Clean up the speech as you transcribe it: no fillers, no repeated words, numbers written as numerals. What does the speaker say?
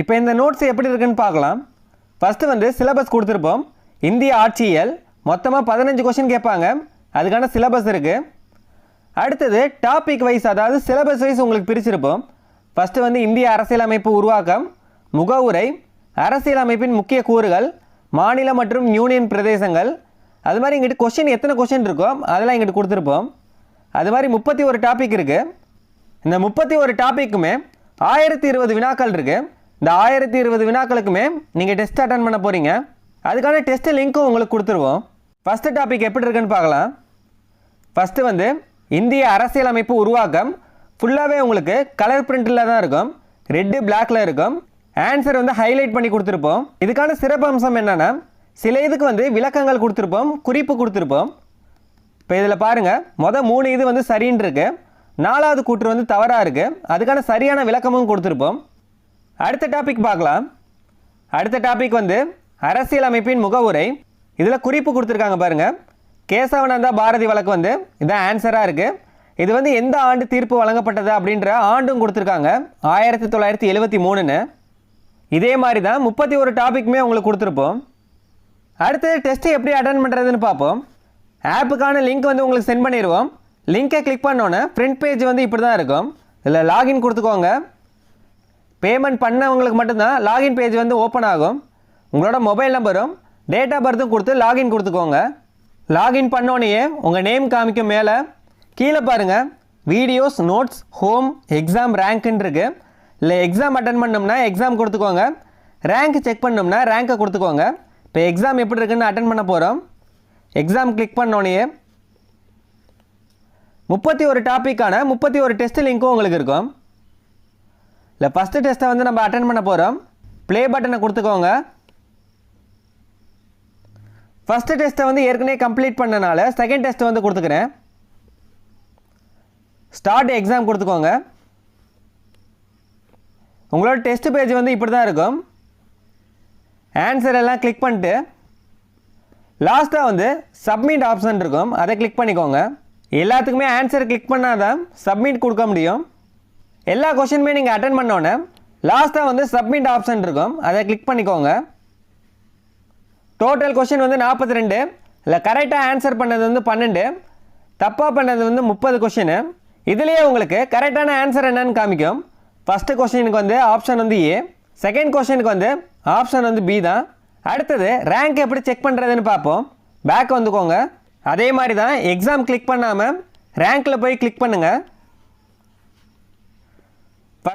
இப்போ இந்த நோட்ஸ் எப்படி இருக்குன்னு பார்க்கலாம். ஃபஸ்ட்டு வந்து சிலபஸ் கொடுத்துருப்போம். இந்திய ஆட்சியியல் மொத்தமாக 15 கொஷின் கேட்பாங்க. அதுக்கான சிலபஸ் இருக்குது. அடுத்தது டாபிக் வைஸ், அதாவது சிலபஸ் வைஸ் உங்களுக்கு பிரிச்சிருப்போம். ஃபஸ்ட்டு வந்து இந்திய அரசியலமைப்பு உருவாக்கம், முகவுரை, அரசியலமைப்பின் முக்கிய கூறுகள், மாநில மற்றும் யூனியன் பிரதேசங்கள், அது மாதிரி இங்கிட்டு கொஷின் எத்தனை கொஷின் இருக்கோ அதெல்லாம் இங்கிட்டு கொடுத்துருப்போம். அது மாதிரி 31 டாபிக் இருக்குது. இந்த 31 டாப்பிக்குமே 1020 வினாக்கள் இருக்குது. இந்த 1020 வினாக்களுக்குமே நீங்கள் டெஸ்ட் அட்டன் பண்ண போகிறீங்க. அதுக்கான டெஸ்ட் லிங்க்கும் உங்களுக்கு கொடுத்துருவோம். ஃபஸ்ட்டு டாபிக் எப்படி இருக்குன்னு பார்க்கலாம். ஃபஸ்ட்டு வந்து இந்திய அரசியலமைப்பு உருவாக்கம் ஃபுல்லாகவே உங்களுக்கு கலர் பிரிண்டில் தான் இருக்கும். ரெட்டு பிளாக்ல இருக்கும். ஆன்சர் வந்து ஹைலைட் பண்ணி கொடுத்துருப்போம். இதுக்கான சிறப்பு அம்சம் என்னென்னா, சில இதுக்கு வந்து விளக்கங்கள் கொடுத்துருப்போம், குறிப்பு கொடுத்துருப்போம். இப்போ இதில் பாருங்கள், மொதல் 3 இது வந்து சரின்னு இருக்கு, 4வது கூற்று வந்து தவறாக இருக்குது. அதுக்கான சரியான விளக்கமும் கொடுத்துருப்போம். அடுத்த டாபிக் பார்க்கலாம். அடுத்த டாபிக் வந்து அரசியலமைப்பின் முகவுரை. இதில் குறிப்பு கொடுத்துருக்காங்க பாருங்கள். கேசவனந்தா பாரதி வழக்கு வந்து இதான் ஆன்சராக இருக்குது. இது வந்து எந்த ஆண்டு தீர்ப்பு வழங்கப்பட்டது அப்படின்ற ஆண்டும் கொடுத்துருக்காங்க, 1973ன்னு. இதே மாதிரி தான் 31 டாபிக்குமே உங்களுக்கு கொடுத்துருப்போம். அடுத்தது டெஸ்ட்டு எப்படி அட்டன் பண்ணுறதுன்னு பார்ப்போம். ஆப்புக்கான லிங்க் வந்து உங்களுக்கு சென்ட் பண்ணிடுவோம். லிங்கை கிளிக் பண்ணோன்னே ஃப்ரண்ட் பேஜ் வந்து இப்படி தான் இருக்கும். இதில் லாகின் கொடுத்துக்கோங்க. பேமெண்ட் பண்ணவங்களுக்கு மட்டும்தான் லாகின் பேஜ் வந்து ஓப்பன் ஆகும். உங்களோட மொபைல் நம்பரும் டேட் ஆஃப் பர்த்தும் கொடுத்து லாகின் கொடுத்துக்கோங்க. லாகின் பண்ணோன்னே உங்கள் நேம் காமிக்கும். மேலே கீழே பாருங்கள், வீடியோஸ், நோட்ஸ், ஹோம், எக்ஸாம் ரேங்க்குன்னு இருக்குது. இல்லை எக்ஸாம் அட்டன் பண்ணோம்னா எக்ஸாம் கொடுத்துக்கோங்க, ரேங்க் செக் பண்ணோம்னா ரேங்க்கை கொடுத்துக்கோங்க. இப்போ எக்ஸாம் எப்படி இருக்குன்னு அட்டன் பண்ண போகிறோம். எக்ஸாம் கிளிக் பண்ணோன்னே 31 டாப்பிக்கான 31 டெஸ்ட் லிங்க்கும் உங்களுக்கு இருக்கும். இல்லை ஃபஸ்ட்டு டெஸ்ட்டை வந்து நம்ம அட்டன் பண்ண போகிறோம். ப்ளே பட்டனை கொடுத்துக்கோங்க. ஃபஸ்ட்டு டெஸ்ட்டை வந்து ஏற்கனவே கம்ப்ளீட் பண்ணனால செகண்ட் டெஸ்ட் வந்து கொடுத்துக்கிறேன். ஸ்டார்ட் எக்ஸாம் கொடுத்துக்கோங்க. உங்களோட டெஸ்ட் பேஜ் வந்து இப்படி தான் இருக்கும். ஆன்சர் எல்லாம் கிளிக் பண்ணிட்டு லாஸ்ட்டாக வந்து சப்மிட் ஆப்ஷன் இருக்கும், அதை கிளிக் பண்ணிக்கோங்க. எல்லாத்துக்குமே ஆன்சர் கிளிக் பண்ணால் தான் சப்மிட் கொடுக்க முடியும். எல்லா கொஷினுமே நீங்கள் அட்டன் பண்ணோன்னே லாஸ்ட்டாக வந்து சப்மிட் ஆப்ஷன் இருக்கும், அதை கிளிக் பண்ணிக்கோங்க. டோட்டல் கொஷின் வந்து 42. இல்லை கரெக்டாக ஆன்சர் பண்ணது வந்து 12, தப்பாக பண்ணது வந்து 30 கொஷின். இதுலேயே உங்களுக்கு கரெக்டான ஆன்சர் என்னன்னு காமிக்கும். ஃபஸ்ட்டு கொஷினுக்கு வந்து ஆப்ஷன் வந்து ஏ, செகண்ட் கொஷினுக்கு வந்து ஆப்ஷன் வந்து பி தான். அடுத்தது ரேங்க் எப்படி செக் பண்ணுறதுன்னு பார்ப்போம். பேக் வந்துக்கோங்க. அதே மாதிரி தான் எக்ஸாம் கிளிக் பண்ணாமல் ரேங்க்கில் போய் கிளிக் பண்ணுங்கள்.